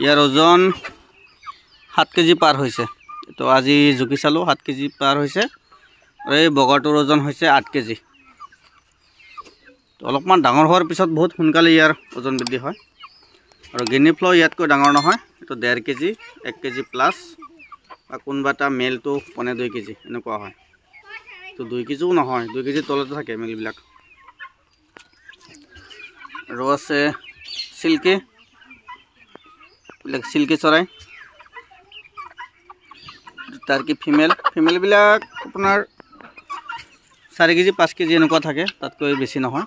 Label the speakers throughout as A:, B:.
A: ইয়াৰ ওজন 7 কেজি পাৰ হৈছে। তো আজি জুকি চালোঁ 7 কেজি পাৰ হৈছে আৰু এই বগাটোৰ ওজন হৈছে 8 কেজি। তো অলপমান ডাঙৰ হোৱাৰ পিছত বহুত সোনকালে ইয়াৰ ওজন বৃদ্ধি হয় আৰু গিনি ফ্ল ইয়াতকৈ ডাঙৰ নহয়, এইটো 1.5 কেজি 1 কেজি প্লাছ বা কোনোবা এটা মেলটো 1.5-2 কেজি এনেকুৱা হয়। তো 2 কেজিও নহয়, 2 কেজিৰ তলতে থাকে মেলবিলাক। আৰু আছে চিল্কি, চিল্কি চৰাই, টাৰ্কি ফিমেলবিলাক আপোনাৰ 4 কেজি 5 কেজি এনেকুৱা থাকে, তাতকৈ বেছি নহয়।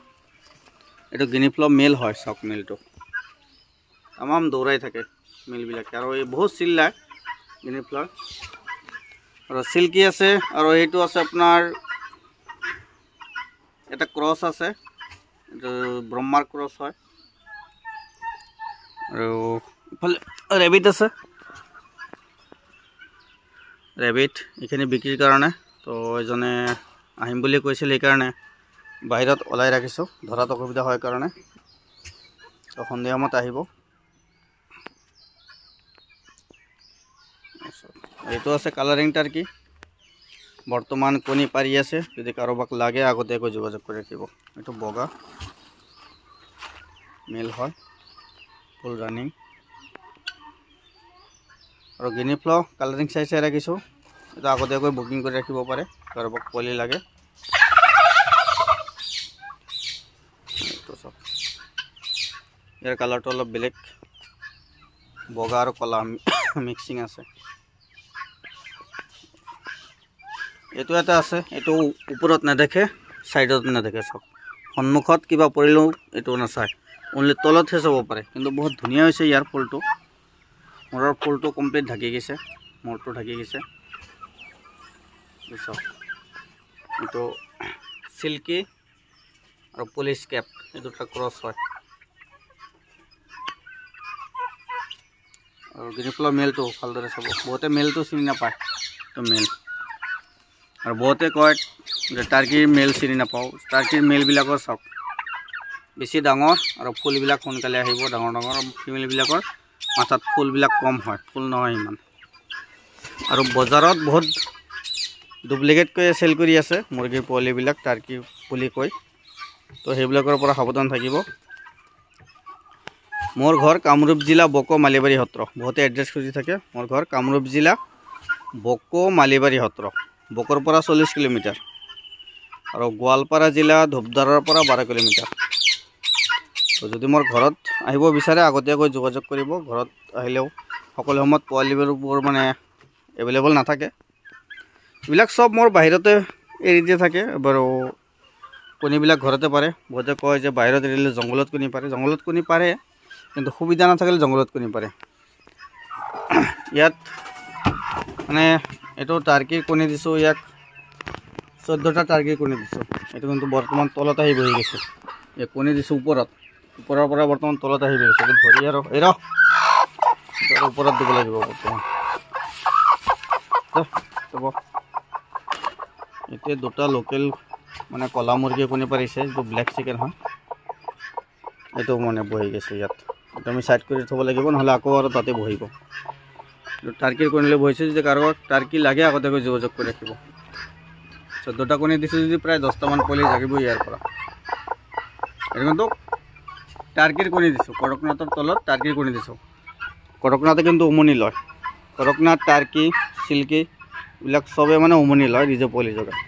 A: এইটো গিনি ফ্ল মেল হয়, চাওক মেলটো তামাম দৌৰাই থাকে মেলবিলাকে আৰু এই বহুত চিল্লায় গিনি ফ্লৰ। আৰু চিল্কি আছে আৰু এইটো আছে আপোনাৰ এটা ক্ৰছ আছে, এইটো ব্ৰহ্মাৰ ক্ৰছ হয়। আৰু ইফালে ৰেবিট আছে, ৰেবিট এইখিনি বিক্ৰীৰ কাৰণে। তো এজনে আহিম বুলি কৈছিল, সেইকাৰণে বাহিৰত ওলাই ৰাখিছোঁ, ধৰাত অসুবিধা হয় কাৰণে। তো সন্ধিয়া সময়ত আহিব। এইটো আছে কালাৰিং টাৰ্কি, বৰ্তমান কণী পাৰি আছে, যদি কাৰোবাক লাগে আগতীয়াকৈ যোগাযোগ কৰি ৰাখিব। এইটো বগা মেল হয়, ফুল ৰানিং। আৰু গিনি ফ্ল কালাৰিং চাই ৰাখিছোঁ, এইটো আগতীয়াকৈ বুকিং কৰি ৰাখিব পাৰে কাৰোবাক পোৱালি লাগে। ইয়াৰ কালাৰটো অলপ বেলেগ, বগা আৰু কলা মিক্সিং আছে। এইটো এটা আছে, এইটো ওপৰত নেদেখে, ছাইডত নেদেখে, চাওক সন্মুখত কিবা পৰিলেও এইটো নাচায়, অনলি তলতহে চাব পাৰে। কিন্তু বহুত ধুনীয়া হৈছে ইয়াৰ ফুলটো, মূৰৰ ফুলটো কমপ্লিট ঢাকি গৈছে, মূৰটো ঢাকি গৈছে। চাওক এইটো চিল্কি আৰু পুলিচ কেপ, এই দুটা ক্ৰছ হয়। আৰু গিনি ফ্লৰ মেলটো ভালদৰে চাব, বহুতে মেলটো চিনি নাপায়, তো মেল। আৰু বহুতে কয় যে টাৰ্কিৰ মেল চিনি নাপাওঁ, টাৰ্কিৰ মেলবিলাকৰ চাওক বেছি ডাঙৰ আৰু ফুলবিলাক সোনকালে আহিব, ডাঙৰ ডাঙৰ। ফিমেলবিলাকৰ মাথাত ফুলবিলাক কম হয়, ফুল নহয় ইমান। আৰু বজাৰত বহুত ডুপ্লিকেটকৈ চেল কৰি আছে মুৰ্গীৰ পোৱালিবিলাক, টাৰ্কি বুলি কয়। তো সেইবিলাকৰ পৰা সাৱধান থাকিব। মোৰ ঘৰ কামৰূপ জিলা বকো মালিবাৰী সত্ৰ, বহুতে এড্ৰেছ খুজি থাকে। মোৰ ঘৰ কামৰূপ জিলা বকো মালিবাৰী সত্ৰ, বকৰ পৰা 40 কিলোমিটাৰ আৰু গোৱালপাৰা জিলা ধূপধাৰৰ পৰা 12 কিলোমিটাৰ। তো যদি মোৰ ঘৰত আহিব বিচাৰে আগতীয়াকৈ যোগাযোগ কৰিব। ঘৰত আহিলেও সকলো সময়ত পোৱালিবোৰ মানে এভেইলেবল নাথাকে, এইবিলাক চব মোৰ বাহিৰতে এৰি দিয়া থাকে। বাৰু কণীবিলাক ঘৰতে পাৰে, বহুতে কয় যে বাহিৰত এৰিলে জংঘলত কণী পাৰে। জংঘলত কণী পাৰে, কিন্তু সুবিধা নাথাকিলে জংঘলত কণী পাৰে। ইয়াত মানে এইটো টাৰ্কিৰ কণী দিছোঁ, ইয়াক 14টা টাৰ্কিৰ কণী দিছোঁ। এইটো কিন্তু বৰ্তমান তলত আহি বহি গৈছে, এই কণী দিছোঁ ওপৰৰ পৰা বৰ্তমান তলত আহি বহি গৈছে। এইটো ধৰি আৰু ওপৰত দিব লাগিব বৰ্তমান। এতিয়া 2টা লোকেল মানে কলা মুৰ্গী কণী পাৰিছে, যিটো ব্লেক চিকেন হয়, এইটো মানে বহি গৈছে ইয়াত। এইটো আমি চাইড কৰি থ'ব লাগিব, নহ'লে আকৌ আৰু তাতে বহিব। টাৰ্কিৰ কণীলৈ বহিছে, যদি কাৰোবাক টাৰ্কি লাগে আগতীয়াকৈ যোগাযোগ কৰি ৰাখিব। 14টা কণী দিছোঁ যদি প্ৰায় 10টামান পোৱালি জাগিব ইয়াৰ পৰা। এইটো কিন্তু টাৰ্কিৰ কণী দিছোঁ, কড়কনাথৰ তলত টাৰ্কিৰ কণী দিছোঁ। কড়কনাথে কিন্তু উমনি লয়, কড়কনাথ, টাৰ্কি, চিল্কি এইবিলাক চবে মানে উমনি লয়, নিজে পোৱালি জগায়।